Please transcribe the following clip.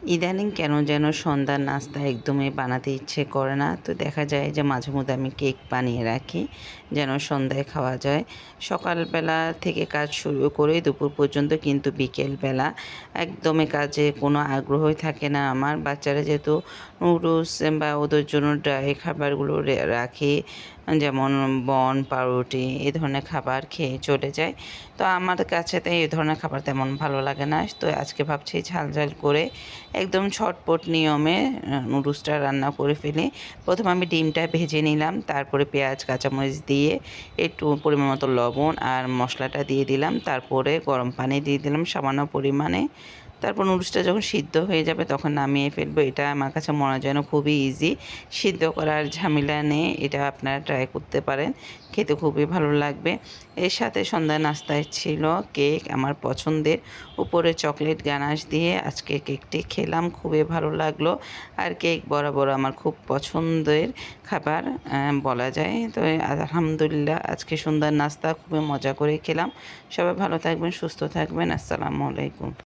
ইদানিং কেন যেন সন্ধ্যার নাস্তা একদমই বানাতে ইচ্ছে করে না। তো দেখা যায় যে মাঝেমধ্যে আমি কেক বানিয়ে রাখি, যেন সন্ধ্যায় খাওয়া যায়। সকালবেলা থেকে কাজ শুরু করে দুপুর পর্যন্ত কিন্তু বিকেলবেলা একদমই কাজে কোনো আগ্রহই থাকে না আমার। বাচ্চারা যেহেতু নুডলস বা ওদের জন্য ড্রাই খাবারগুলো রাখি, যেমন বন, পাউরুটি এ ধরনের খাবার খেয়ে চলে যায়। তো আমার কাছে তো এই ধরনের খাবার তেমন ভালো লাগে না। তো আজকে ভাবছি ঝাল, ঝাল করে একদম ঝটপট নিয়মে নুডলসটা রান্না করে ফেলি। প্রথমে আমি ডিমটা ভেজে নিলাম, তারপরে পেঁয়াজ, কাঁচামরিচ দিয়ে একটু পরিমাণ মতো লবণ আর মশলাটা দিয়ে দিলাম। তারপরে গরম পানি দিয়ে দিলাম সামান্য পরিমাণে। তারপর নুডলসটা যখন সিদ্ধ হয়ে যাবে তখন নামিয়ে ফেলবো। এটা আমার কাছে মনে হয় যেন খুবই ইজি। সিদ্ধ করার ঝামেলা নেই। এটা আপনারা ট্রাই করতে পারেন। খেতে খুবই ভালো লাগবে। এর সাথে সন্ধ্যার নাস্তায় ছিল কেক আমার পছন্দের। উপরে চকলেট গানাশ দিয়ে আজকে কেকটি খেলাম, খুবই ভালো লাগলো। আর কেক বরাবর আমার খুব পছন্দের খাবার বলা যায়। তো আলহামদুলিল্লাহ আজকে সন্ধ্যার নাস্তা খুবই মজা করে খেলাম। সবাই ভালো থাকবেন, সুস্থ থাকবেন। আসসালামু আলাইকুম।